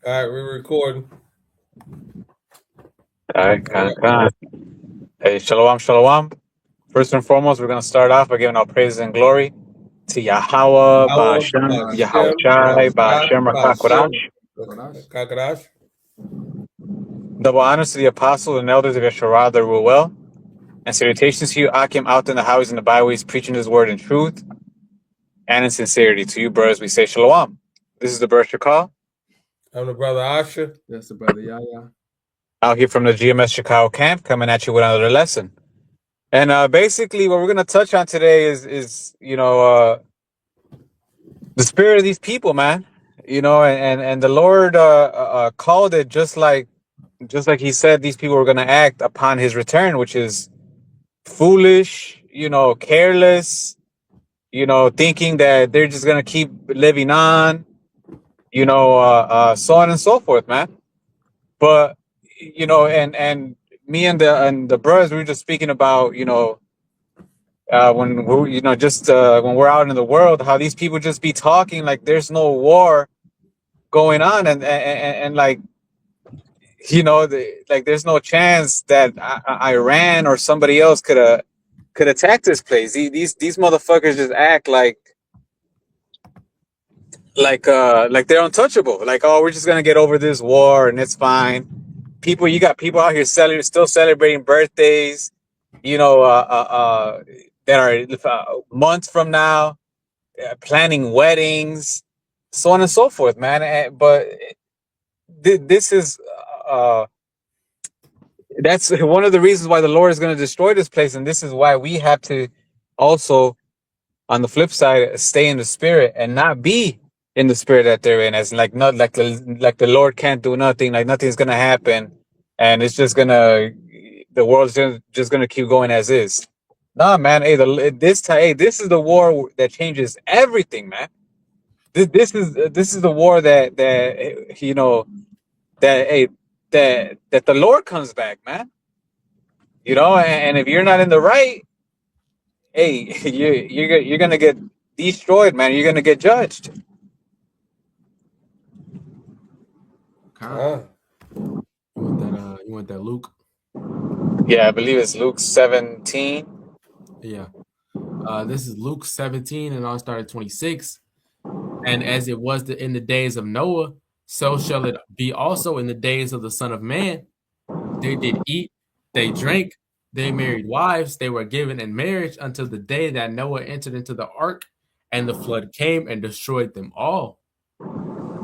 All right, we're recording. All right, All right. Cant. Hey, shalom, shalom. First and foremost, we're going to start off by giving our praises and glory to Yahweh, Yahweh, Ba'ashem, Yahweh Bashem, Shai, Yahushua, Ba'ashem, Bashem, Rakakwadash. Kodash. Kakadash. Double honors to the apostles and elders of Yeshua that rule well. And salutations to you, Akim, out in the highways and the byways, preaching his word in truth and in sincerity. To you, brothers, we say shalom. This is the Bershah call, I'm the brother Asher. That's the brother Yahya. out here from the GMS Chicago camp, coming at you with another lesson. And basically, what we're going to touch on today is the spirit of these people, man. And the Lord called it just like He said these people were going to act upon His return, which is foolish, careless, thinking that they're just going to keep living on, so on and so forth, man. But and me and the brothers, we were just speaking about, when we're just when we're out in the world, how these people just be talking like there's no war going on, and like, like there's no chance that Iran or somebody else could attack this place. These motherfuckers just act like they're untouchable. Like, oh, we're just gonna get over this war and it's fine. You got people out here still celebrating birthdays, that are months from now, planning weddings, so on and so forth, man. But this is uh that's one of the reasons why the Lord is going to destroy this place, and this is why we have to also, on the flip side, stay in the spirit and not be in the spirit that they're in, as like not like the Lord can't do nothing, like nothing's going to happen, and it's just gonna the world's just gonna keep going as is. Nah, man. Hey, this is the war that changes everything, man. This is the war that that hey that the Lord comes back, man. And if you're not in the right, hey, you're gonna get destroyed, man. You're gonna get judged. Khan. You want that Luke? Yeah, I believe it's Luke 17. Yeah. This is Luke 17, and I'll start at 26. And as it was in the days of Noah, so shall it be also in the days of the Son of Man. They did eat, they drank, they married wives, they were given in marriage until the day that Noah entered into the ark, and the flood came and destroyed them all.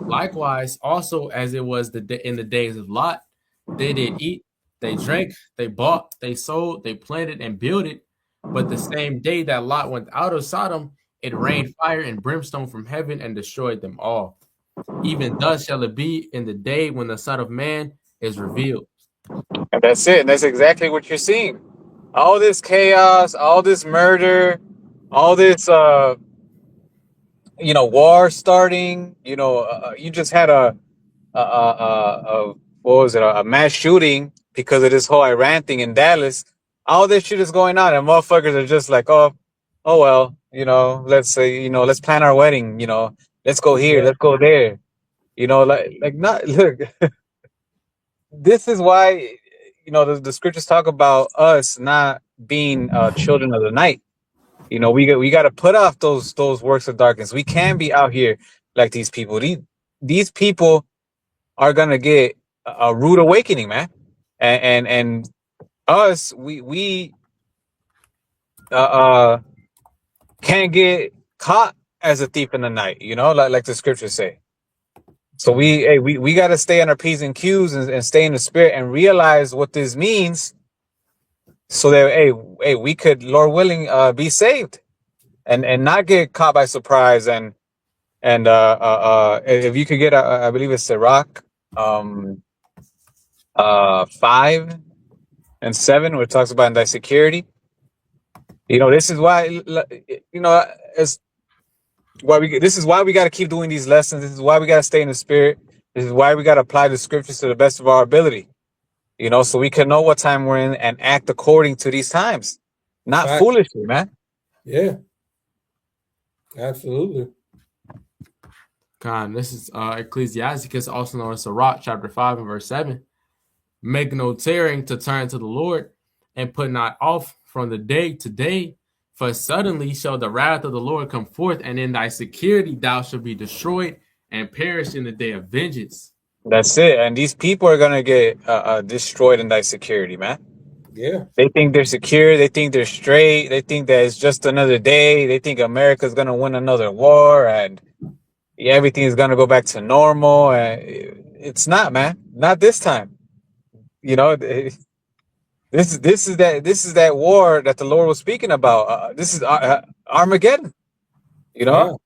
Likewise, also as it was in the days of Lot, they did eat, they drank, they bought, they sold, they planted and builded. But the same day that Lot went out of Sodom, it rained fire and brimstone from heaven and destroyed them all. Even thus shall it be in the day when the Son of Man is revealed. And that's it. And that's exactly what you're seeing. All this chaos, all this murder, all this war starting. You just had a what was it, a mass shooting because of this whole Iran thing in Dallas. All this shit is going on, and motherfuckers are just like, oh well, let's say, let's plan our wedding, let's go here, Yeah. let's go there, like not look. This is why, the scriptures talk about us not being children of the night. We got to put off those works of darkness. We can be out here like these people. These people are gonna get a rude awakening, man. And us, we uh, uh can't get caught as a thief in the night, like the scriptures say. So we got to stay on our P's and Q's, and stay in the spirit and realize what this means, so that we could, Lord willing, be saved, and not get caught by surprise. And if you could get I believe it's Sirach 5 and 7, where it talks about thy security. This is why, it's this is why we got to keep doing these lessons. This is why we got to stay in the spirit. This is why we got to apply the scriptures to the best of our ability, so we can know what time we're in and act according to these times, not Fact. foolishly, man. Yeah. Absolutely. This is Ecclesiasticus, also known as Sirach, chapter 5 and verse 7. Make no tearing to turn to the Lord, and put not off from the day to day, for suddenly shall the wrath of the Lord come forth, and in thy security thou shalt be destroyed and perish in the day of vengeance. That's it. And these people are gonna get destroyed in that security, man. Yeah. They think they're secure. They think they're straight. They think that it's just another day. They think America's gonna win another war, and everything is gonna go back to normal. And it's not, man. Not this time. You know, this is that war that the Lord was speaking about. This is Armageddon. You know.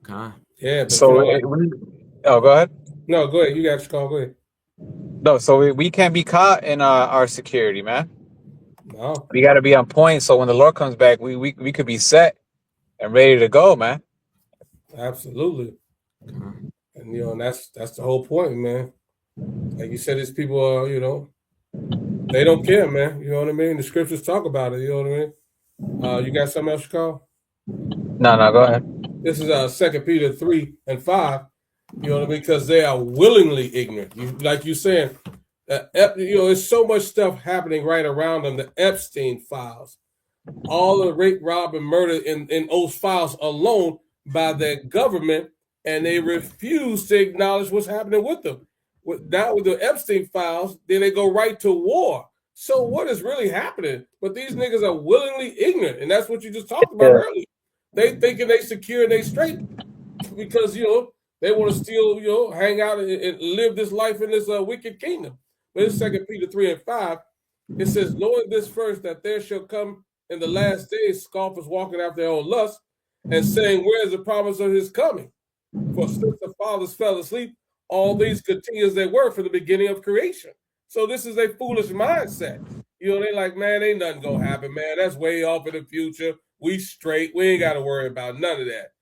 Yeah. Yeah, but So, go ahead. no, go ahead. You got your call. Go ahead. No, so we can't be caught in our security, man. No, We got to be on point. So when the Lord comes back, we could be set and ready to go, man. absolutely. And and that's the whole point, man. Like you said, these people are, they don't care, man. You know what I mean? The scriptures talk about it. You know what I mean? You got something else to call? No, go ahead. This is 2 Peter 3 and 5. You know what I mean? Because they are willingly ignorant. Like you saying, there's so much stuff happening right around them. The Epstein files, all the rape, rob, and murder in those files alone by their government, and they refuse to acknowledge what's happening with them. Now with the Epstein files, then they go right to war. So what is really happening? But these niggas are willingly ignorant, and that's what you just talked about earlier. They thinking they secure and they straight because they want to still hang out and live this life in this wicked kingdom. But in 2 Peter 3 and 5, it says, knowing this first, that there shall come in the last days scoffers walking after their own lust, and saying, where is the promise of his coming? For since the fathers fell asleep, all these continue as they were from the beginning of creation. So this is a foolish mindset. They like, man, ain't nothing gonna happen, man. That's way off in the future. We straight. We ain't got to worry about none of that.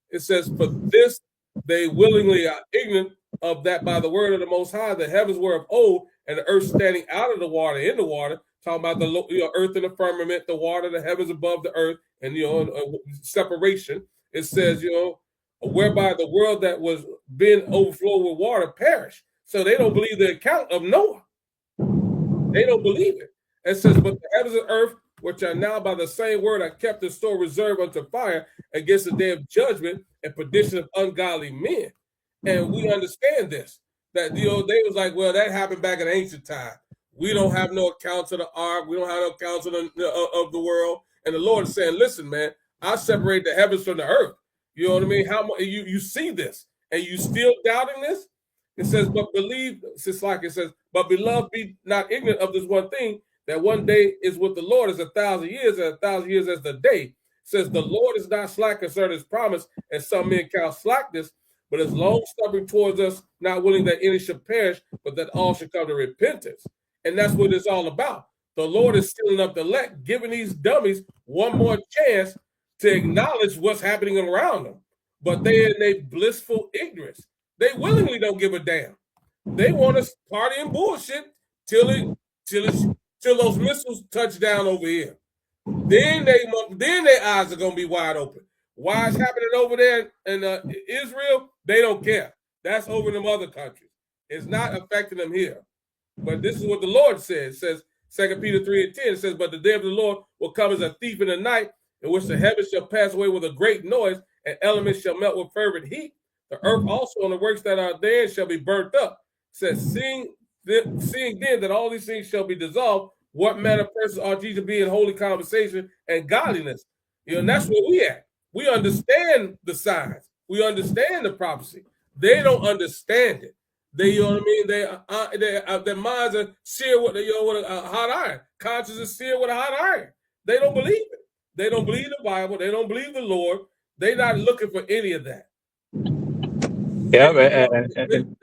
It says, for this they willingly are ignorant of that by the word of the Most High, the heavens were of old, and the earth standing out of the water, in the water, talking about the earth and the firmament, the water, the heavens above the earth, and separation. It says, whereby the world that was been overflowed with water perished. So they don't believe the account of Noah. They don't believe it. It says, but the heavens and earth, which are now by the same word are kept in store reserved unto fire against the day of judgment and perdition of ungodly men. And we understand this, that they was like, well, that happened back in ancient time. We don't have no accounts of the ark. We don't have no accounts of the world. And the Lord is saying, listen, man, I separate the heavens from the earth. You know what I mean? How much you see this and you still doubting this? It says, but believe, it says, but beloved, be not ignorant of this one thing, that one day is with the Lord as 1,000 years, and 1,000 years as the day. It says, the Lord is not slack concerning his promise, and some men count slackness, but is long suffering towards us, not willing that any should perish, but that all should come to repentance. And that's what it's all about. The Lord is sealing up the elect, giving these dummies one more chance to acknowledge what's happening around them. But they in a blissful ignorance. They willingly don't give a damn. They want to party and bullshit till those missiles touch down over here. Then their eyes are gonna be wide open. Why it's happening over there in Israel? They don't care. That's over in them other countries. It's not affecting them here. But this is what the Lord says. It says 2 Peter 3 and 10. It says, but the day of the Lord will come as a thief in the night, in which the heavens shall pass away with a great noise, and elements shall melt with fervent heat. The earth also and the works that are therein shall be burnt up. It says, seeing then that all these things shall be dissolved, what manner of persons ought ye to be in holy conversation and godliness? And that's where we at. We understand the signs. We understand the prophecy. They don't understand it. They, you know what I mean? Their minds are seared with a hot iron. Conscience is seared with a hot iron. They don't believe it. They don't believe the Bible. They don't believe the Lord. They're not looking for any of that. Yeah,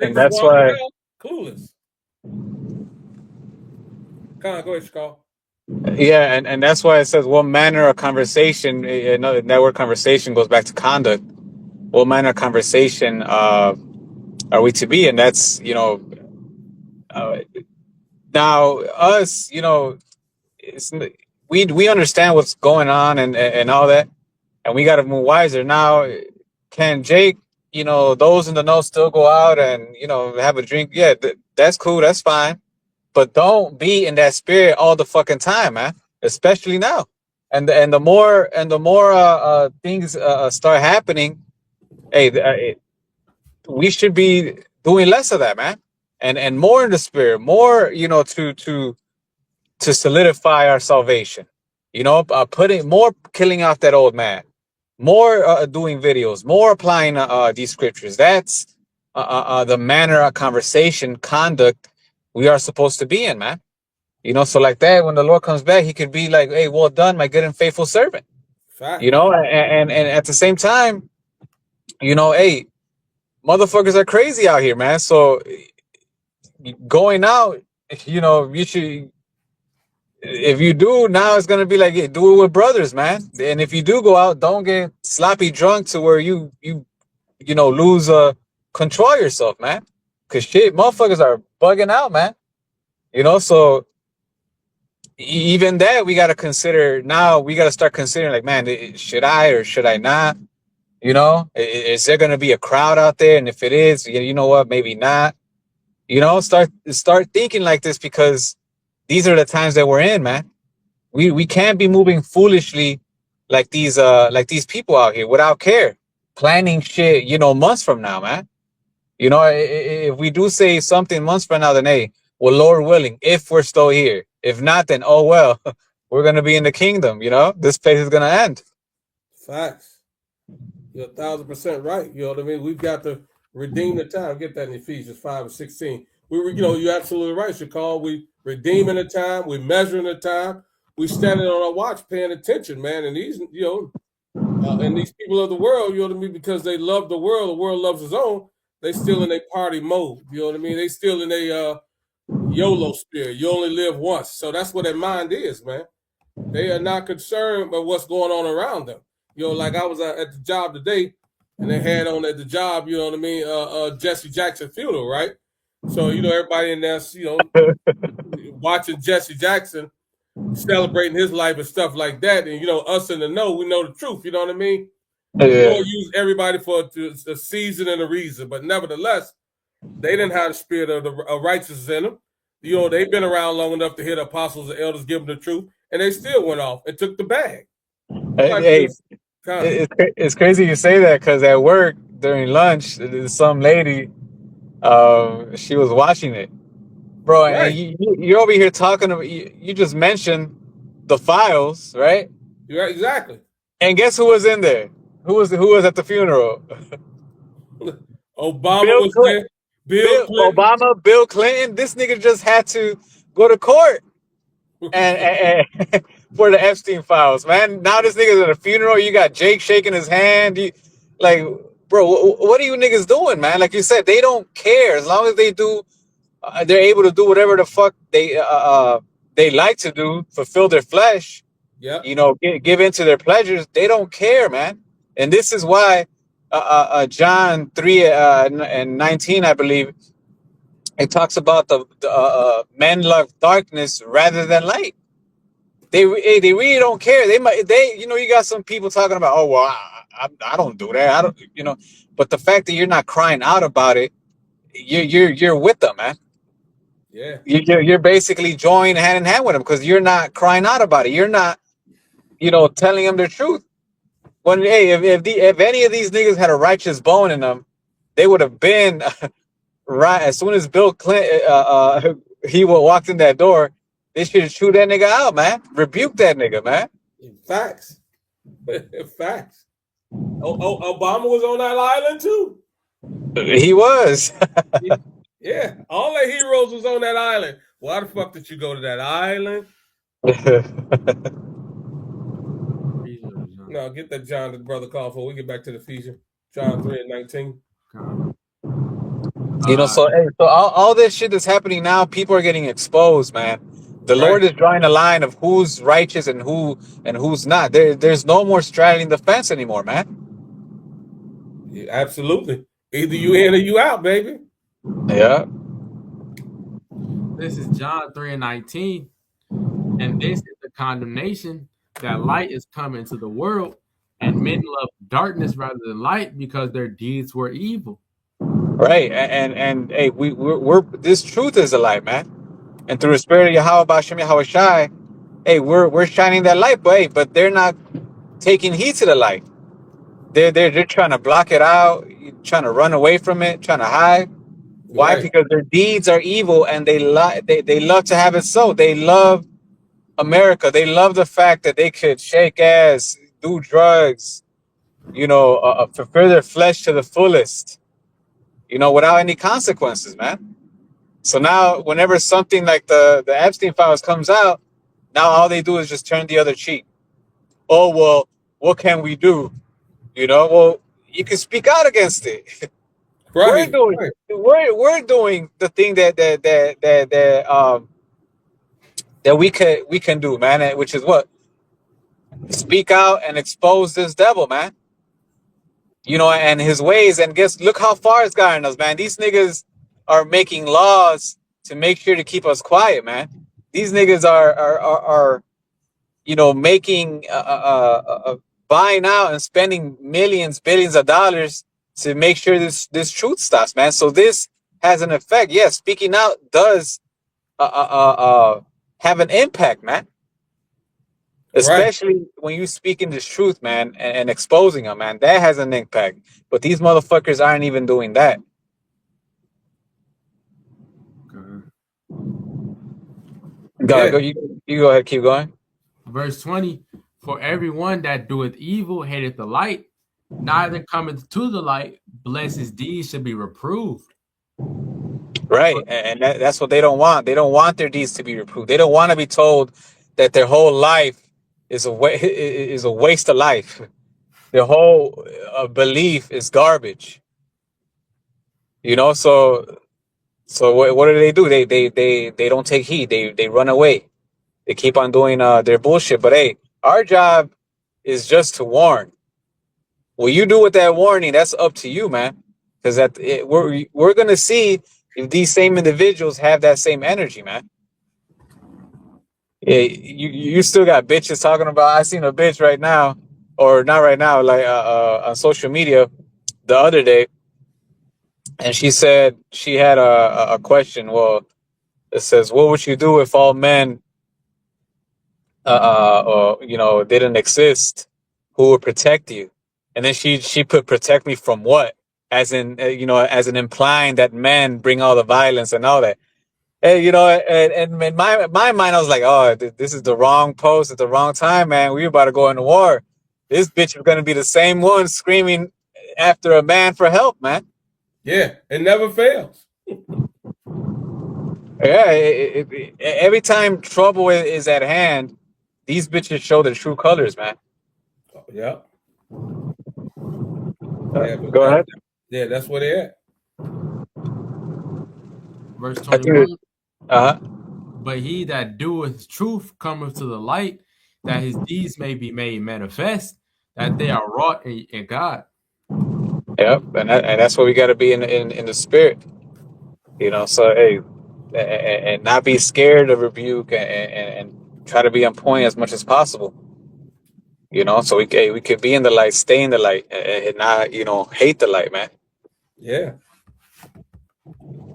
and that's why. Clueless. Go ahead, Shkal. Yeah, and that's why it says what manner of conversation. That word conversation goes back to conduct. What manner of conversation are we to be? And that's now us. We understand what's going on and all that, and we got to move wiser now. can Jake, those in the know still go out and have a drink? Yeah, that's cool. That's fine. But don't be in that spirit all the fucking time, man. Especially now. And the more things start happening, hey, we should be doing less of that, man, and more in the spirit, more to solidify our salvation. Putting more, killing off that old man, more doing videos, more applying these scriptures. That's the manner of conversation, conduct we are supposed to be in, man. So like that, when the Lord comes back, He could be like, "Hey, well done, my good and faithful servant." Facts. And at the same time, hey, motherfuckers are crazy out here, man. So going out, you should. If you do now, it's gonna be like, yeah, do it with brothers, man. And if you do go out, don't get sloppy drunk to where you lose control of yourself, man. Cause shit, motherfuckers are bugging out, man. So even that we gotta consider now. We gotta start considering, like, man, should I or should I not? Is there gonna be a crowd out there? And if it is, you know what, maybe not. Start thinking like this, because these are the times that we're in, man. We can't be moving foolishly like these people out here without care, planning shit, months from now, man. If we do say something months from now, then hey, well, Lord willing, if we're still here. If not, then oh well, we're gonna be in the kingdom. This place is gonna end. Facts. You're 1,000% right. You know what I mean? We've got to redeem the time. Get that in Ephesians 5:16. You're absolutely right, Shakal. We redeeming the time. We measuring the time. We standing on our watch, paying attention, man. And these, and these people of the world, you know what I mean, because they love the world loves its own. They still in a party mode. You know what I mean? They still in a YOLO spirit. You only live once. So that's what their mind is, man. They are not concerned about what's going on around them. Like I was at the job today, and they had on at the job, you know what I mean, Jesse Jackson funeral, right? So, everybody in there, watching Jesse Jackson, celebrating his life and stuff like that. And, us in the know, we know the truth, you know what I mean? The Lord used everybody for a season and a reason, but nevertheless, they didn't have the spirit of righteousness in them. They've been around long enough to hear the apostles and elders give them the truth, and they still went off and took the bag. Hey, it's crazy you say that, because at work during lunch, some lady, she was watching it, bro, right. and you're over here talking about, you just mentioned the files, right? You're right, exactly. And guess who was in there? Who was at the funeral? Obama Bill was Clinton. there. Bill Clinton. Obama, Bill Clinton. This nigga just had to go to court and for the Epstein files, man. Now this nigga's at a funeral. You got Jake shaking his hand. Like, bro, what are you niggas doing, man? Like you said, they don't care as long as they do. They're able to do whatever the fuck they like to do, fulfill their flesh. Yeah. Give into their pleasures. They don't care, man. And this is why John 3:19, I believe, it talks about the men love darkness rather than light. They really don't care. You got some people talking about, oh well, I don't do that. I don't, but the fact that you're not crying out about it, you're with them, man. Yeah. You're basically joining hand in hand with them, because you're not crying out about it. You're not, telling them the truth. When hey, if any of these niggas had a righteous bone in them, they would have been right as soon as Bill Clinton he walked in that door. They should have chewed that nigga out, man. Rebuke that nigga, man. Facts. Facts. Obama was on that island too. He was. Yeah, all the heroes was on that island. Why the fuck did you go to that island? No, get that John, the brother call for. We get back to the Ephesians. John 3:19. So all this shit that's happening now, people are getting exposed, man. The Lord is drawing a line of who's righteous and who's not. There's no more straddling the fence anymore, man. Yeah, absolutely. Either you in or you out, baby. Yeah. This is John 3:19, and this is the condemnation, that light is come into the world, and men love darkness rather than light because their deeds were evil. Right. And hey, we're this truth is a light, man. And through the spirit of Yahweh Bashem Yahweh Shai, hey, we're shining that light, but hey, but they're not taking heed to the light. They're trying to block it out, trying to run away from it, trying to hide. Why? Right. Because their deeds are evil and they love to have it so. They love America. They love the fact that they could shake ass, do drugs, fulfill their flesh to the fullest, without any consequences, man. So now, whenever something like the Epstein files comes out, now all they do is just turn the other cheek. Oh well, what can we do? Well, you can speak out against it. we're Right. doing Right. we're doing the thing that we can do, man, which is what, speak out and expose this devil, man. And his ways. And look how far it's gotten us, man. These niggas are making laws to make sure to keep us quiet, man. These niggas are making buying out and spending millions, billions of dollars to make sure this truth stops, man. So this has an effect. Yes, speaking out does have an impact, man. Right. Especially when you speaking this truth, man, and exposing them, man, that has an impact. But these motherfuckers aren't even doing that. Yeah. You go ahead, keep going. Verse 20, for everyone that doeth evil hateth the light, neither cometh to the light, lest his deeds should be reproved. Right, and that's what they don't want. They don't want their deeds to be reproved. They don't want to be told that their whole life is is a waste of life. Their whole belief is garbage. So what do? They don't take heed. They run away. They keep on doing their bullshit. But hey, our job is just to warn. What you do with that warning, that's up to you, man. Because we're gonna see if these same individuals have that same energy, man. Yeah, you still got bitches talking about. I seen a bitch right now, or not right now, like on social media the other day, and she said she had a question. Well, it says, "What would you do if all men, didn't exist? Who would protect you?" And then she put, "Protect me from what?" As in, as in implying that men bring all the violence and all that. And and in my mind, I was like, "Oh, this is the wrong post at the wrong time, man. We about to go into war. This bitch is gonna be the same one screaming after a man for help, man." Yeah. It never fails. Yeah, every time trouble is at hand, these bitches show their true colors, man. Yeah. Yeah. But Go ahead. that's where they at. Verse I think. 21, Uh huh. but he that doeth truth cometh to the light, that his deeds may be made manifest, that they are wrought in God. Yep, and that's what we got to be in the spirit, So hey, and not be scared of rebuke, and try to be on point as much as possible. So we could be in the light, stay in the light, and not hate the light, man. Yeah.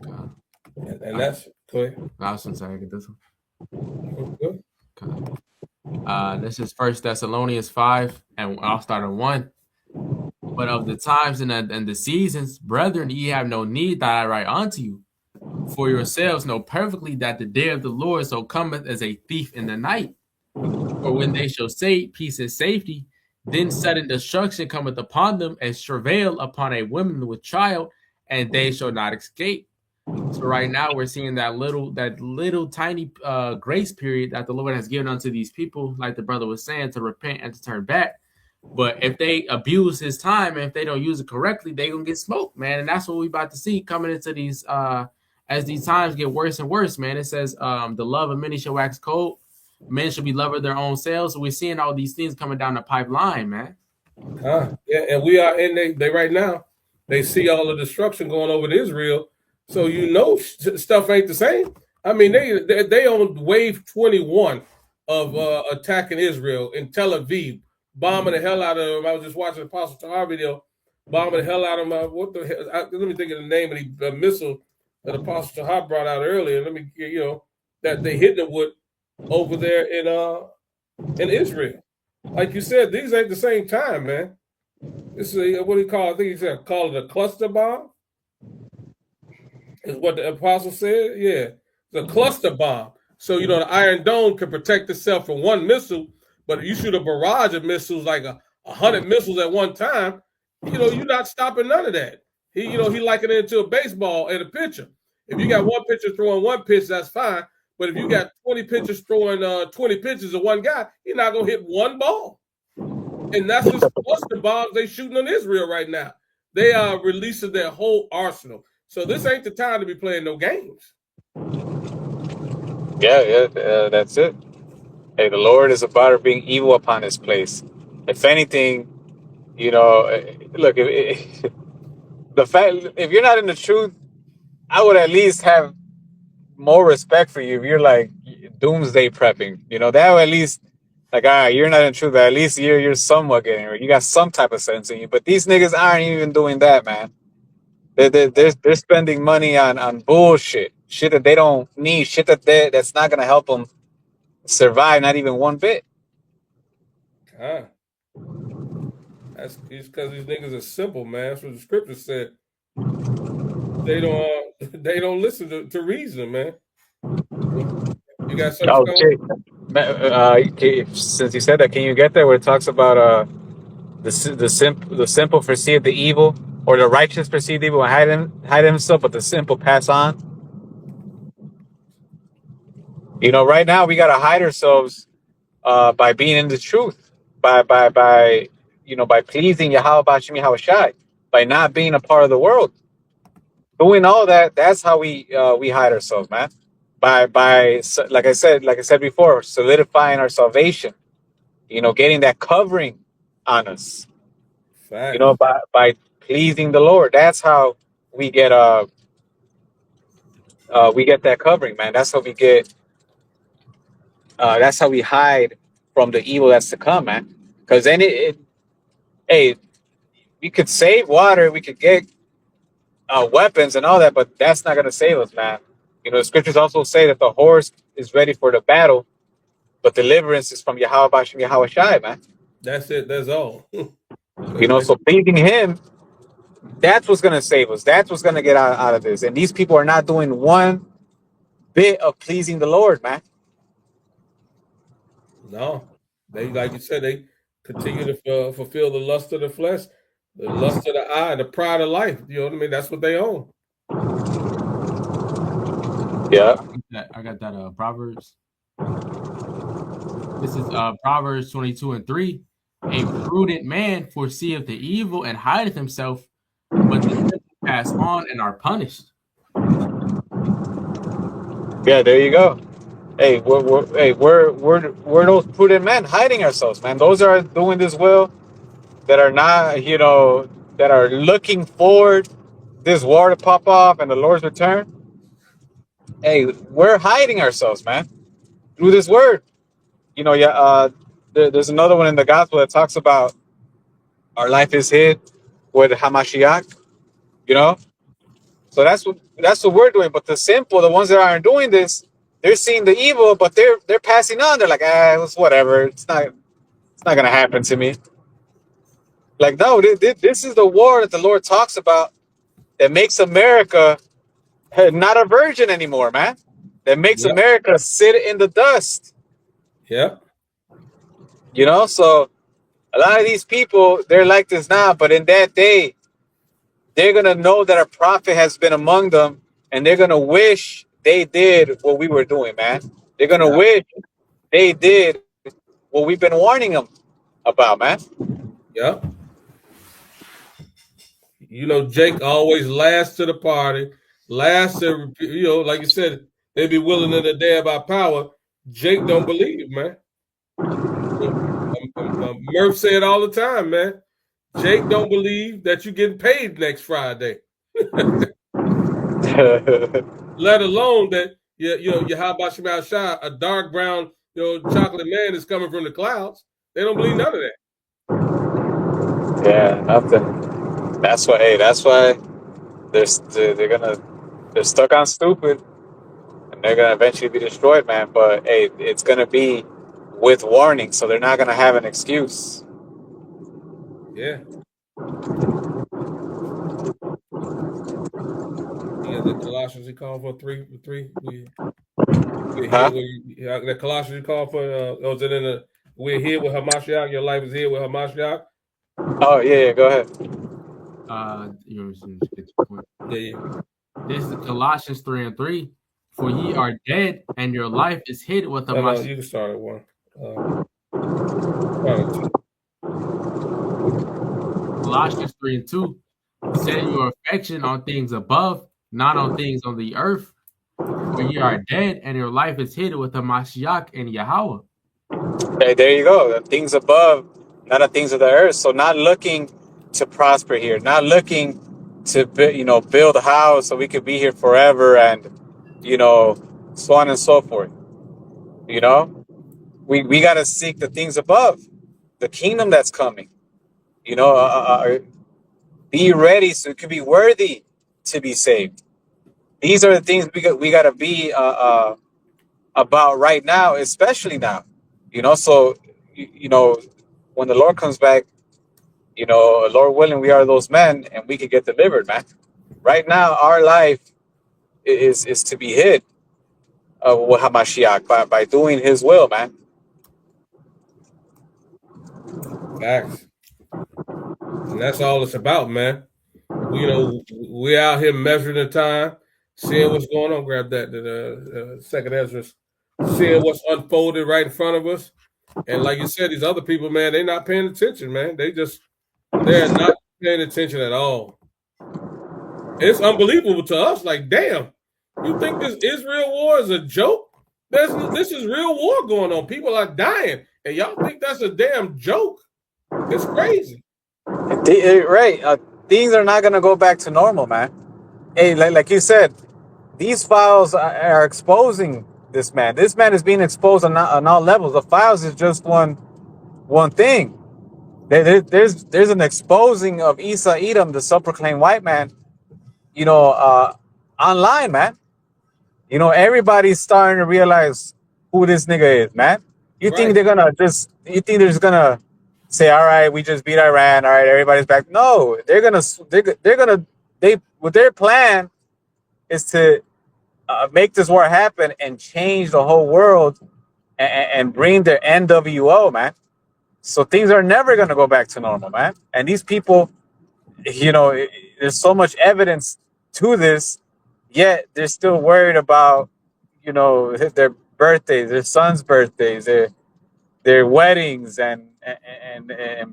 God. And that's clear. I was gonna get this one. Good. This is First Thessalonians 5, and I'll start at 1. But of the times and the seasons, brethren, ye have no need that I write unto you. For yourselves know perfectly that the day of the Lord so cometh as a thief in the night. For when they shall say peace and safety, then sudden destruction cometh upon them, as travail upon a woman with child, and they shall not escape. So right now we're seeing that little tiny grace period that the Lord has given unto these people, like the brother was saying, to repent and to turn back. But if they abuse his time and if they don't use it correctly, they gonna get smoked, man. And that's what we about to see coming into these as these times get worse and worse, man. It says the love of many shall wax cold. Men should be lovers of their own selves. So we're seeing all these things coming down the pipeline, man. Yeah, and we are in they right now. They see all the destruction going over to Israel, so stuff ain't the same. I mean, they on wave 21 of attacking Israel in Tel Aviv. bombing the hell out of him. I was just watching Apostle Tahar video, bombing the hell out of him. What the hell? Let me think of the name of the missile that Apostle Tahar brought out earlier. Let me, that they hit them with over there in Israel. Like you said, these ain't the same time, man. This is what do you call it? I think he said call it a cluster bomb. Is what the apostle said. Yeah, it's a cluster bomb. So the Iron Dome can protect itself from one missile, but if you shoot a barrage of missiles, like 100 missiles at one time, you're not stopping none of that. He likened it to a baseball and a pitcher. If you got one pitcher throwing one pitch, that's fine. But if you got 20 pitchers throwing 20 pitches of one guy, you're not gonna hit one ball. And that's the cluster bombs they shooting on Israel right now. They are releasing their whole arsenal. So this ain't the time to be playing no games. Yeah, that's it. Hey, the Lord is about to bring evil upon His place. If anything, look, the fact if you're not in the truth, I would at least have more respect for you if you're like doomsday prepping. That would at least like, all right, you're not in truth, but at least you're somewhat getting it. You got some type of sense in you. But these niggas aren't even doing that, man. They're spending money on bullshit, shit that they don't need, shit that's not gonna help them survive, not even one bit. That's because these niggas are simple, man. That's what the scripture said. They don't listen to reason, man. You got something? Since you said that, can you get there where it talks about the simple perceive the evil, or the righteous perceive the evil and hide himself, but the simple pass on? Right now we gotta hide ourselves by being in the truth, by pleasing Yahweh Bashim Yahweh Shai, by not being a part of the world. Doing all that, that's how we hide ourselves, man. By like I said before, solidifying our salvation. Getting that covering on us. Fact. By pleasing the Lord. That's how we get that covering, man. That's how we get that's how we hide from the evil that's to come, man. Because then hey, we could save water, we could get weapons and all that, but that's not gonna save us, man. The scriptures also say that the horse is ready for the battle, but deliverance is from Yahweh Bashim Yahweh Shai, man. That's it. That's all. So pleasing Him, that's what's gonna save us. That's what's gonna get out of this. And these people are not doing one bit of pleasing the Lord, man. No, they, like you said, they continue to fulfill the lust of the flesh, the lust of the eye, the pride of life. You know what I mean? That's what they own. Yeah. I got that Proverbs. This is Proverbs 22:3. A prudent man foreseeth the evil and hideth himself, but the simple pass on and are punished. Yeah, there you go. Hey, we're those prudent men hiding ourselves, man. Those are doing this will, that are not, that are looking forward this war to pop off and the Lord's return. Hey, we're hiding ourselves, man, through this word. There's another one in the gospel that talks about our life is hid with Hamashiach. So that's what we're doing. But the simple, the ones that aren't doing this, they're seeing the evil, but they're passing on. They're like, it's whatever. It's not gonna happen to me. Like, no, this is the war that the Lord talks about that makes America not a virgin anymore, man. That makes America sit in the dust. Yeah. So a lot of these people, they're like this now, but in that day, they're going to know that a prophet has been among them, and they're going to wish they did what we were doing, man. They're going to wish they did what we've been warning them about, man. Yeah. Jake always last to the party, last to, like you said, they be willing in the day about power. Jake don't believe, man. Murph said all the time, man. Jake don't believe that you're getting paid next Friday. Let alone that how about Shema Shah, a dark brown chocolate man is coming from the clouds. They don't believe none of that. Yeah, nothing. That's why. Hey, that's why they're stuck on stupid, and they're gonna eventually be destroyed, man. But hey, it's gonna be with warning, so they're not gonna have an excuse. Yeah. You got the Colossians he called for three. We're here Huh? with the Colossians you called for. Was it in the? We're here with Hamashiach. Your life is here with Hamashiach. Oh yeah, yeah. Go ahead. You know, just get to the point. Yeah, yeah. This is Colossians 3:3. For ye are dead, and your life is hid with the No, Mashiach. you can start at one. Start at two. Colossians 3:2. Set your affection on things above, not on things on the earth. For ye are dead, and your life is hid with the Mashiach and Yahweh. Hey, there you go. The things above, not the things of the earth. So not looking to prosper here, not looking to build a house so we could be here forever, and so on and so forth. You know, we got to seek the things above, the kingdom that's coming. You know, be ready so it could be worthy to be saved. These are the things we got to be about right now, especially now. So when the Lord comes back, Lord willing, we are those men, and we could get delivered, man. Right now, our life is to be hid with Hamashiach by doing His will, man. Facts. And that's all it's about, man. We're out here measuring the time, seeing what's going on. Grab that, the second Ezra, seeing what's unfolded right in front of us. And like you said, these other people, man, they're not paying attention, man. They're not paying attention at all. It's unbelievable to us. Like, damn, you think this Israel war is a joke? This is real war going on. People are dying, and y'all think that's a damn joke? It's crazy. Right. Things are not gonna go back to normal, man. Hey, like you said, these files are exposing this man. This man is being exposed on all levels. The files is just one thing. There's an exposing of Esau Edom, the self-proclaimed white man. You know, online, man. Everybody's starting to realize who this nigga is, man. Right. You think they're just gonna say, all right, we just beat Iran, all right, everybody's back. No, they with their plan is to make this war happen and change the whole world, and bring their NWO, man. So things are never gonna go back to normal, man. And these people, there's so much evidence to this, yet they're still worried about, their birthdays, their sons' birthdays, their weddings, and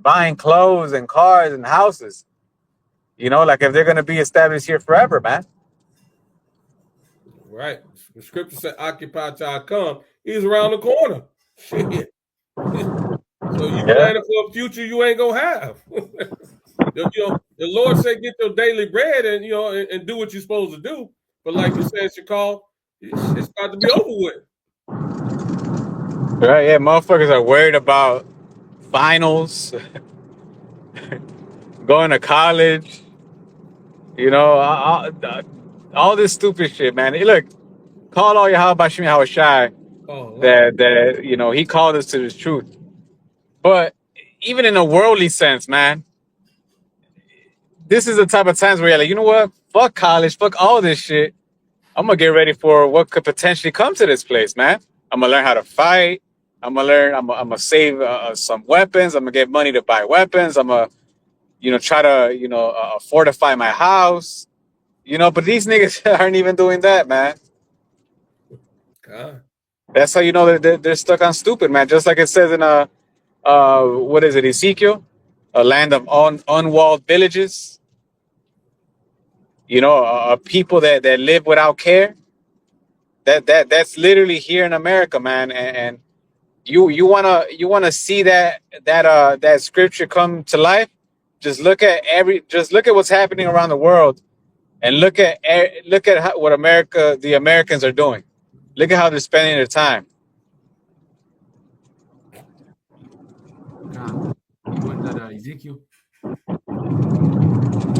buying clothes and cars and houses. Like if they're gonna be established here forever, man. Right. The scripture said, "Occupy till I come." He's around the corner. Shit. So you Yeah. planning for a future you ain't gonna have. The Lord said, "Get your daily bread and and do what you're supposed to do." But like you said, Shakal, it's about to be over with. Right. Yeah. Motherfuckers are worried about finals, going to college. All this stupid shit, man. Hey, look, call all your Habashim Hawashai Oh Lord. that he called us to this truth. But even in a worldly sense, man, this is the type of times where you're like, you know what? Fuck college, fuck all this shit. I'm gonna get ready for what could potentially come to this place, man. I'm gonna learn how to fight. I'm gonna save some weapons. I'm gonna get money to buy weapons. I'm gonna, try to, fortify my house. But these niggas aren't even doing that, man. God. That's how you know that they're stuck on stupid, man. Just like it says in what is it, Ezekiel, a land of unwalled villages. People that live without care. That's literally here in America, man. And you wanna see that scripture come to life. Just look at what's happening around the world, and look at what the Americans are doing. Look at how they're spending their time. God, you want that Ezekiel?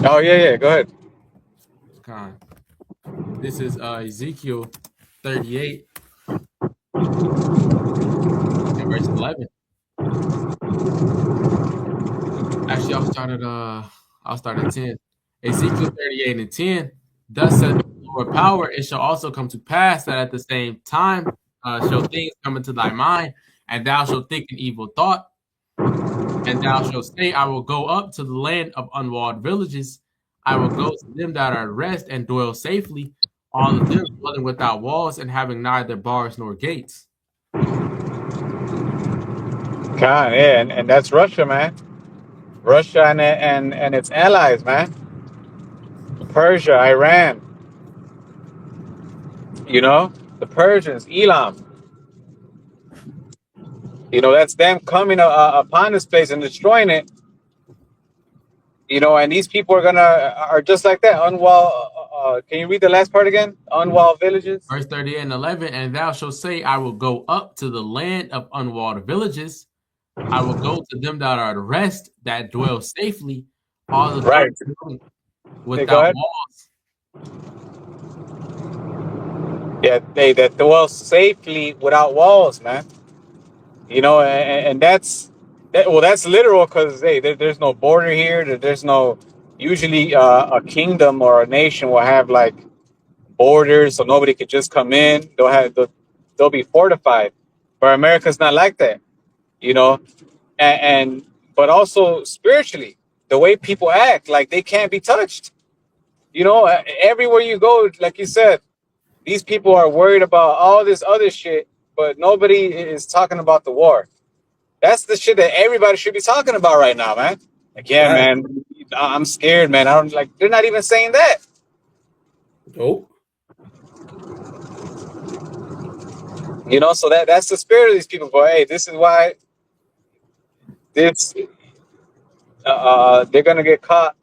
Oh yeah. Go ahead. Con. This is Ezekiel 38 and verse 11. Actually, I'll start at 10. Ezekiel 38 and 10. Thus said the Lord power, it shall also come to pass that at the same time shall things come into thy mind, and thou shalt think an evil thought, and thou shalt say, I will go up to the land of unwalled villages. I will go to them that are at rest and dwell safely, all of them dwelling without walls and having neither bars nor gates. Yeah, and that's Russia, man. Russia and its allies, man. Persia, Iran. You know, the Persians, Elam. You know, that's them coming upon this place and destroying it. You know, and these people are just like that. Unwall. Can you read the last part again? Unwalled villages. Verse 38 and 11, and thou shalt say, I will go up to the land of unwalled villages. I will go to them that are at rest, that dwell safely, all of Right. them Go without ahead. walls. Yeah, they that dwell safely without walls, man. You know, and that's that's literal because there's no border here. There's no usually a kingdom or a nation will have like borders, so nobody could just come in. They'll be fortified, but America's not like that. You know, and but also spiritually, the way people act, like they can't be touched. You know, everywhere you go, like you said, these people are worried about all this other shit, but nobody is talking about the war. That's the shit that everybody should be talking about right now, man. Again, Right. man, I'm scared, man. I don't like. They're not even saying that. Nope. You know, so that's the spirit of these people. But hey, this is why this they're gonna get caught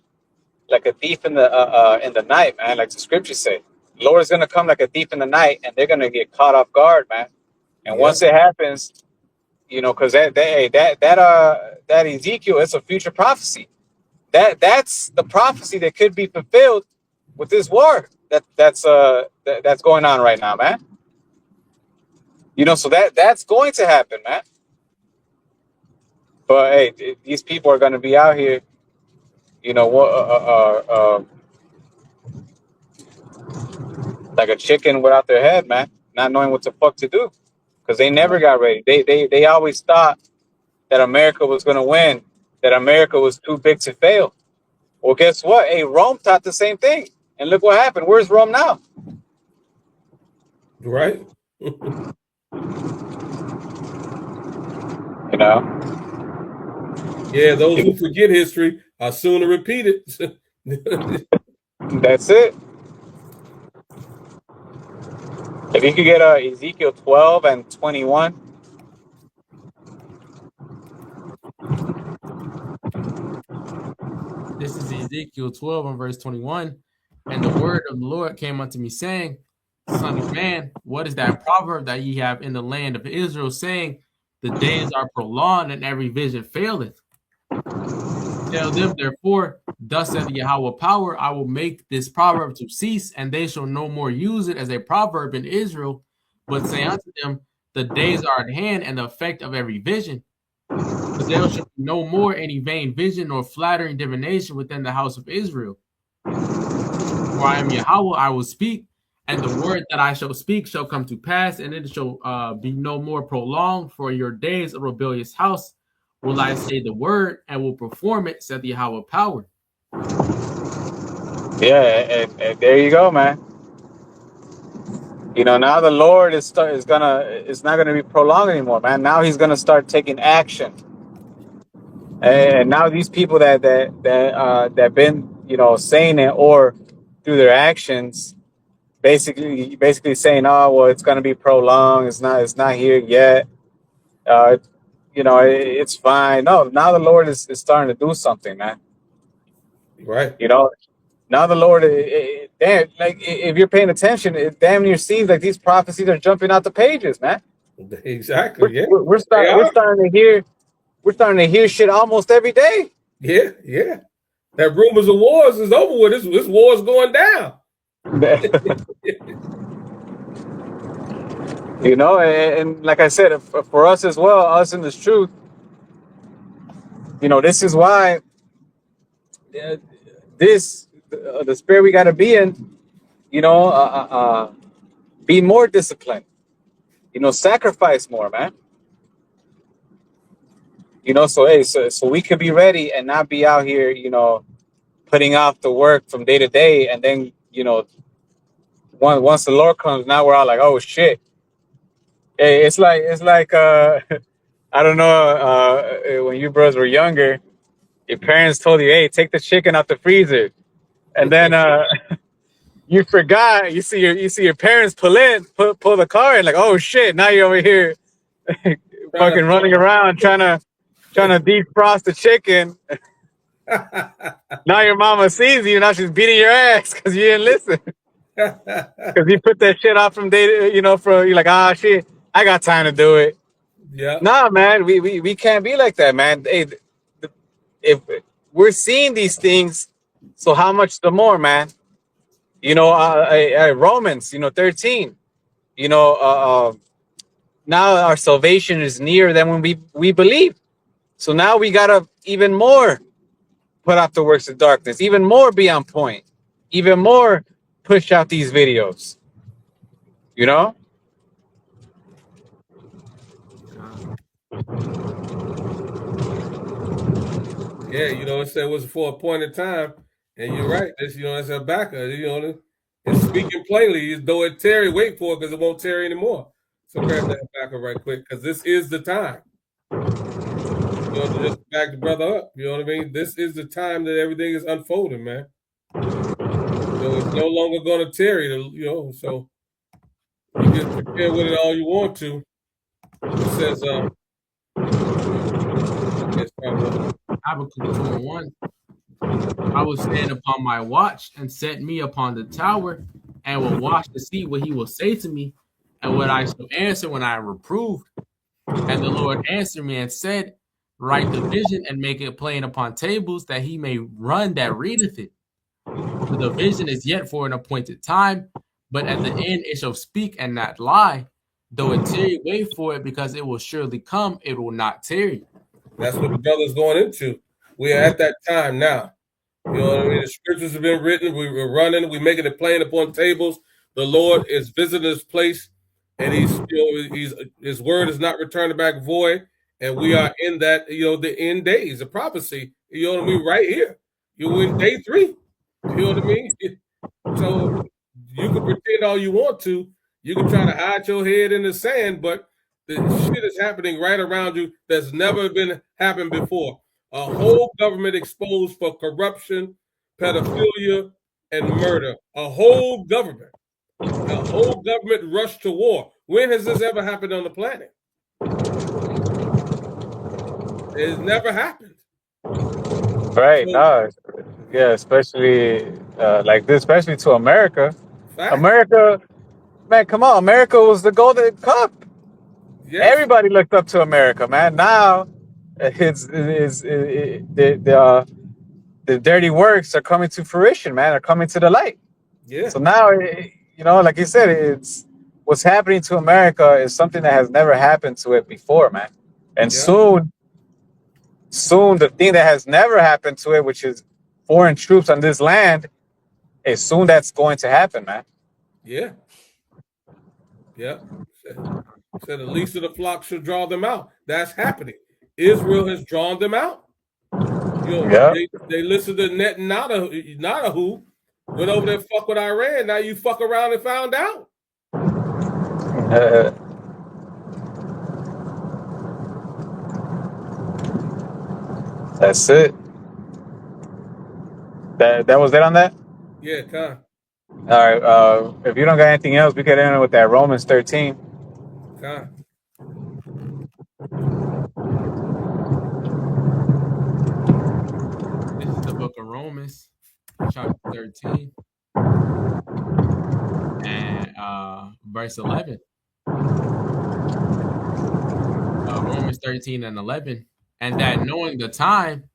like a thief in the night, man. Like the scriptures say, Lord's gonna come like a thief in the night, and they're gonna get caught off guard, man. And once Yep. it happens, you know, because that Ezekiel, it's a future prophecy. That's the prophecy that could be fulfilled with this war that's going on right now, man. You know, so that's going to happen, man. But hey, these people are going to be out here, you know, like a chicken without their head, man, not knowing what the fuck to do, because they never got ready. They always thought that America was going to win, that America was too big to fail. Well, guess what? Hey, Rome thought the same thing, and look what happened. Where's Rome now? Right. You know. Yeah, those who forget history are soon to repeat it. That's it. If you could get Ezekiel 12 and 21. This is Ezekiel 12 and verse 21. And the word of the Lord came unto me, saying, Son of man, what is that proverb that ye have in the land of Israel, saying, the days are prolonged and every vision faileth? Tell them, therefore, thus saith Yahweh power, I will make this proverb to cease, and they shall no more use it as a proverb in Israel, but say unto them, the days are at hand, and the effect of every vision. But there shall be no more any vain vision nor flattering divination within the house of Israel. For I am Yahweh, I will speak, and the word that I shall speak shall come to pass, and it shall be no more prolonged. For your days, a rebellious house, will I say the word, and will perform it, said the Yahweh power. Yeah, and there you go, man. You know, now the Lord is not gonna be prolonged anymore, man. Now He's gonna start taking action, and now these people that been, you know, saying it or through their actions, basically saying, oh well, it's gonna be prolonged. It's not here yet. Uh, you know, it's fine. No, now the Lord is starting to do something, man. Right. You know, now the Lord, damn, like if you're paying attention, it damn near seems like these prophecies are jumping out the pages, man. Exactly. Yeah. We're starting to hear shit almost every day. Yeah, yeah. That rumors of wars is over with. This war's going down. You know, and like I said, for us as well, us in this truth, you know, this is why uh, the spirit we got to be in, you know, be more disciplined, you know, sacrifice more, man. You know, so hey, so we could be ready and not be out here, you know, putting off the work from day to day, and then you know, once the Lord comes, now we're all like, oh shit. Hey, it's like I don't know, when you bros were younger, your parents told you, hey, take the chicken out the freezer, and then you forgot. You see your parents pull the car and like, oh shit, now you're over here Trying fucking to running around trying to defrost the chicken. Now your mama sees you. Now she's beating your ass because you didn't listen. Because you put that shit off from day to, you know, for you're like, ah, shit, I got time to do it. Yeah, Nah, man, we can't be like that, man. Hey, if we're seeing these things, so how much the more, man? You know, Romans, you know, 13. You know, now our salvation is nearer than when we believe. So now we gotta even more put out the works of darkness, even more be on point, even more push out these videos. You know? yeah. You know, it said it was for a point in time, and you're right. It's it's a backer. It's speaking plainly. Though it tarry, wait for it because it won't tarry anymore. So grab that backer right quick because this is the time. To just back the brother up. You know what I mean? This is the time that everything is unfolding, man. It's no longer going to tarry. So you can compare with it all you want to. It says, yes, Habakkuk 2:1. I will stand upon my watch and set me upon the tower, and will watch to see what he will say to me, and what I shall answer when I am reproved. And the Lord answered me and said, write the vision and make it plain upon tables, that he may run that readeth it. For the vision is yet for an appointed time, but at the end it shall speak and not lie. Though it tarry, wait for it, because it will surely come, it will not tarry. That's what the brother's going into. We are at that time now. You know what I mean? The scriptures have been written. We're running. We're making it plain upon tables. The Lord is visiting this place, and he's his word is not returning back void. And we are in that, the end days, the prophecy. You know what I mean? Right here. You're in day 3. You know what I mean? So you can pretend all you want to. You can try to hide your head in the sand, but the shit is happening right around you that's never been happened before. A whole government exposed for corruption, pedophilia, and murder. A whole government. A whole government rushed to war. When has this ever happened on the planet? It's never happened. Right. So, No. Yeah. Especially like this, especially to America. fact. America, man, come on. America was the golden cup. Yes. Everybody looked up to America, man. Now the dirty works are coming to fruition, man. Are coming to the light. Yeah. So now, you know, like you said, it's what's happening to America is something that has never happened to it before, man. And Yeah. soon, the thing that has never happened to it, which is foreign troops on this land, is soon that's going to happen, man. Yeah. Yeah. Said the least of the flock should draw them out. That's happening. Israel has drawn them out. Yeah. They listened to Netanyahu, went over there, fuck with Iran. Now you fuck around and found out. Uh, that's it. That was it on that. Yeah, Con. All right. If you don't got anything else, we could end with that Romans 13. Con. This is the book of Romans, chapter 13, and verse 11. Romans 13 and 11. And that knowing the time,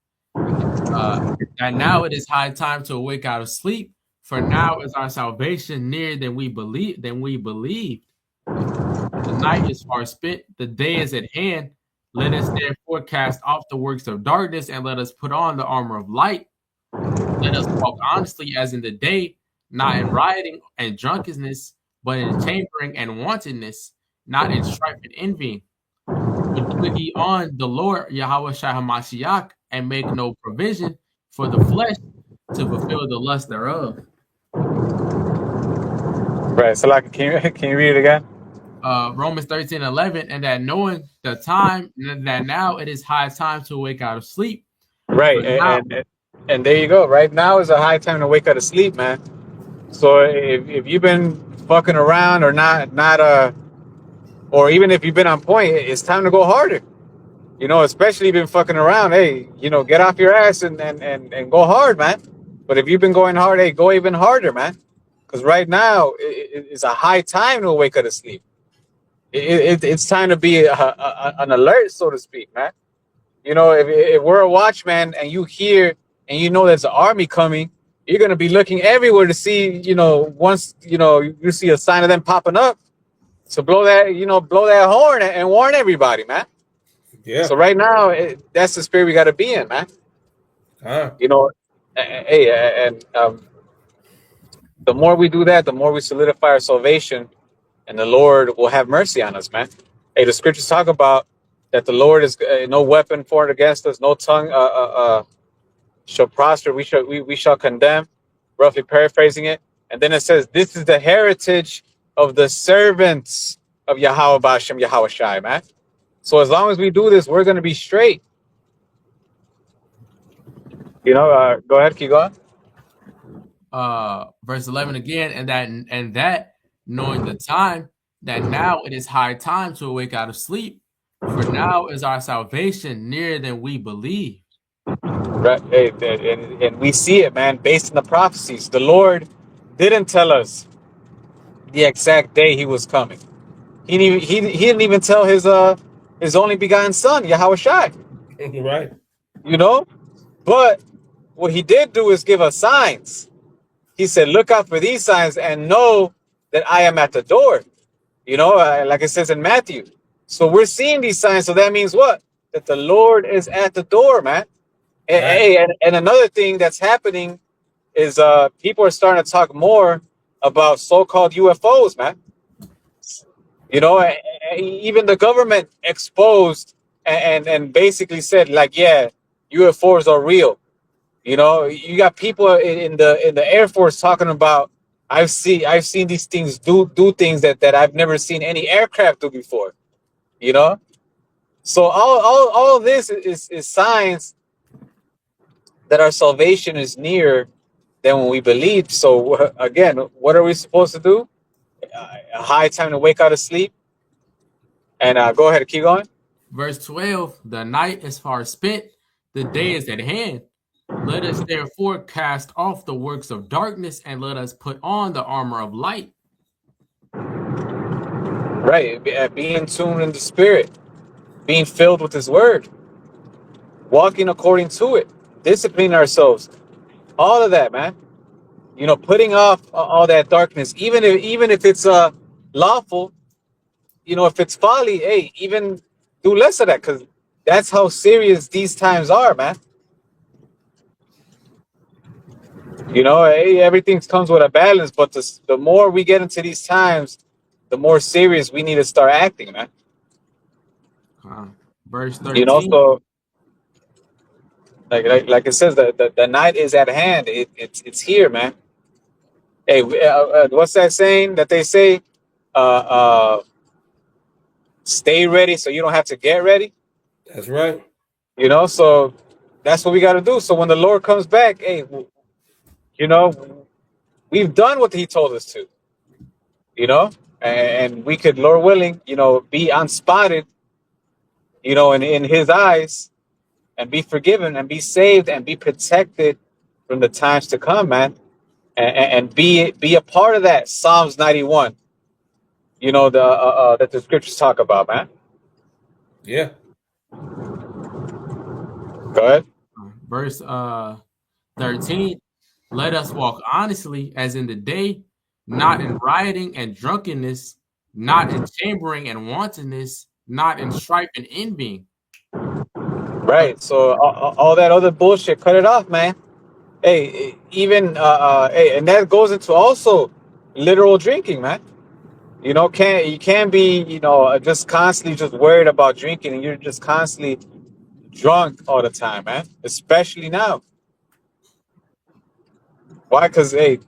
That now it is high time to awake out of sleep, for now is our salvation nearer than we believe than we believed. The night is far spent, the day is at hand. Let us therefore cast off the works of darkness, and let us put on the armor of light. Let us walk honestly as in the day, not in rioting and drunkenness, but in chambering and wantonness, not in strife and envying. But put ye on the Lord Yahweh Shai HaMashiach, and make no provision for the flesh to fulfill the lust thereof. Right. So, like, can you read it again? Romans 13:11, and that knowing the time, that now it is high time to awake out of sleep. Right. For now, And there you go. Right now is a high time to wake up to sleep, man. So if you've been fucking around or not or even if you've been on point, it's time to go harder. You know, especially if you've been fucking around. Hey, get off your ass and go hard, man. But if you've been going hard, hey, go even harder, man. Because right now it's a high time to wake up to sleep. It's time to be an alert, so to speak, man. You know, if we're a watchman and you hear and you know there's an army coming, you're gonna be looking everywhere to see, once you see a sign of them popping up, to blow that horn and warn everybody, man. Yeah. So right now, that's the spirit we got to be in, man. You know, hey, and the more we do that, the more we solidify our salvation, and the Lord will have mercy on us, man. Hey, the scriptures talk about that the Lord is no weapon formed against us, no tongue shall prosper. We shall condemn. Roughly paraphrasing it, and then it says, "This is the heritage of the servants of Yahweh Bashem Yahweh Shai, man." So as long as we do this, we're gonna be straight. Go ahead, keep going. verse 11 again, and that knowing the time, that now it is high time to awake out of sleep, for now is our salvation nearer than we believed. Right, hey, and we see it, man, based on the prophecies. The Lord didn't tell us the exact day He was coming. He didn't even tell his only begotten Son, Yahweh Shai. Right. You know, but what He did do is give us signs. He said, "Look out for these signs and know that I am at the door." Like it says in Matthew. So we're seeing these signs. So that means what? That the Lord is at the door, man. Right. Hey, and another thing that's happening is people are starting to talk more about so-called UFOs, man. Even the government exposed and basically said, like, yeah, UFOs are real. You got people in the Air Force talking about, I've seen these things do things that I've never seen any aircraft do before. You know, so all of this is signs that our salvation is nearer than when we believe. So again, what are we supposed to do? A high time to wake out of sleep. And go ahead, keep going. Verse 12, the night is far spent, the day is at hand. Let us therefore cast off the works of darkness, and let us put on the armor of light. Right, being tuned in the spirit, being filled with His Word, walking according to it, disciplining ourselves, all of that, man. Putting off all that darkness, even if it's lawful. If it's folly, hey, even do less of that, because that's how serious these times are, man. Hey, everything comes with a balance, but the more we get into these times, the more serious we need to start acting, man. Verse 13. So like it says, the night is at hand. It's here, man. Hey, what's that saying that they say? Stay ready so you don't have to get ready. That's right. So that's what we got to do. So when the Lord comes back, hey, we've done what He told us to. And we could, Lord willing, be unspotted, in His eyes, and be forgiven and be saved and be protected from the times to come, man. And be a part of that Psalms 91, that the scriptures talk about, man. Yeah. Go ahead. verse 13. Let us walk honestly as in the day, not in rioting and drunkenness, not in chambering and wantonness, not in strife and envying. But Right. So all that other bullshit, cut it off, man. Hey, even hey, and that goes into also literal drinking, man. You can't be, just constantly just worried about drinking, and you're just constantly drunk all the time, man. Especially now. Why? Because hey,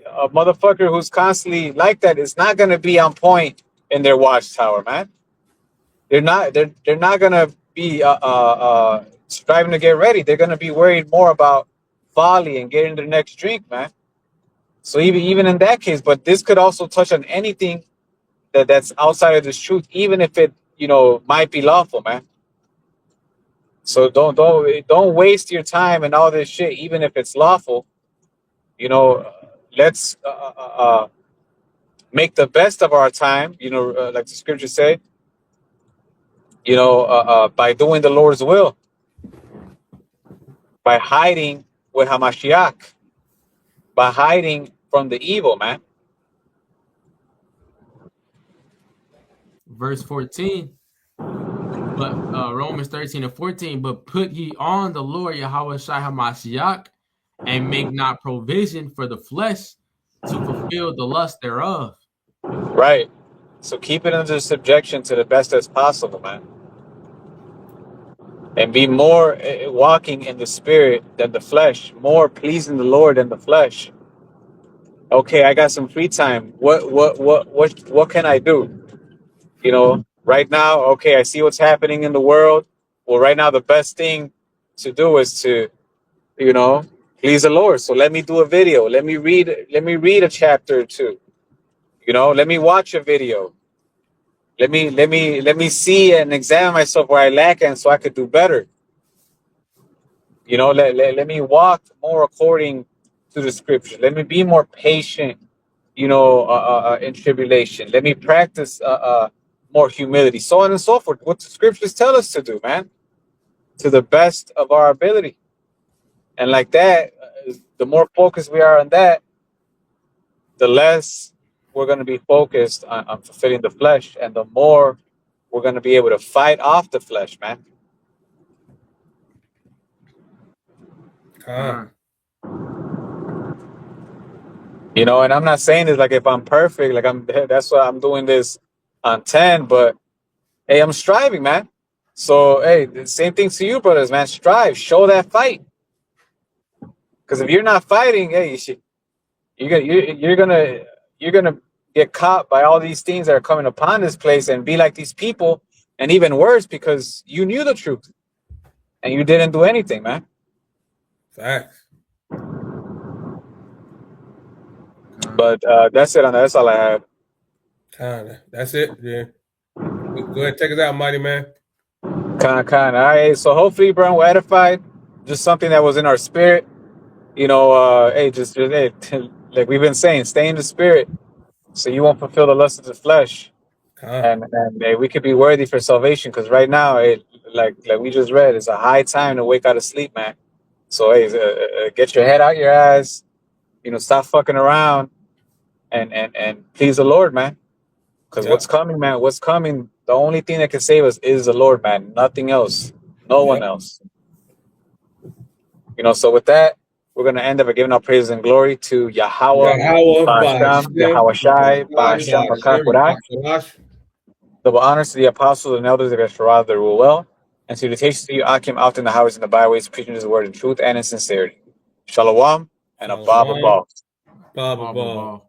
a motherfucker who's constantly like that is not gonna be on point in their watchtower, man. They're not gonna be striving to get ready. They're gonna be worried more about folly and getting their next drink, man. So even in that case, but this could also touch on anything that's outside of this truth, even if it might be lawful, man. So don't waste your time and all this shit, even if it's lawful. You know, let's make the best of our time. Like the scriptures say. By doing the Lord's will, by hiding with Hamashiach, by hiding from the evil, man. verse 14, but Romans 13 and 14, but put ye on the Lord Yahweh Shai HaMashiach, and make not provision for the flesh to fulfill the lust thereof. Right. So keep it under subjection to the best as possible, man. And be more walking in the spirit than the flesh, more pleasing the Lord than the flesh. Okay, I got some free time. What can I do? Right now, okay, I see what's happening in the world. Well, right now the best thing to do is to, please the Lord. So let me do a video. Let me read a chapter or two. Let me watch a video. Let me see and examine myself where I lack and so I could do better. Let me walk more according to the scriptures. Let me be more patient, in tribulation. Let me practice more humility, so on and so forth. What the scriptures tell us to do, man, to the best of our ability. And like that, the more focused we are on that, the less we're going to be focused on fulfilling the flesh, and the more we're going to be able to fight off the flesh, man. And I'm not saying this like if I'm perfect, like that's why I'm doing this on 10, but hey, I'm striving, man. So hey, the same thing to you, brothers, man. Strive, show that fight. Because if you're not fighting, hey, you're gonna get caught by all these things that are coming upon this place and be like these people, and even worse, because you knew the truth and you didn't do anything, man. Facts. But that's it. That's all I have. That's it. Yeah. Go ahead, take us out, mighty man. Kind of. All right. So hopefully, bro, we're edified. Just something that was in our spirit. Hey, just hey, like we've been saying, stay in the spirit, so you won't fulfill the lust of the flesh, and hey, we could be worthy for salvation. Because right now, like we just read, it's a high time to wake out of sleep, man. So hey, get your head out your ass. Stop fucking around, and please the Lord, man. Because what's coming, man? What's coming? The only thing that can save us is the Lord, man. Nothing else. No one else. So with that, we're going to end up by giving our praises and glory to Yahweh, Yahweh Shai, double honors to the apostles and elders of Yeshua that rule well, and salutations to you, Akim, out in the highways and the byways, preaching his word in truth and in sincerity. Shalom and a Baba Ball. Baba Ball.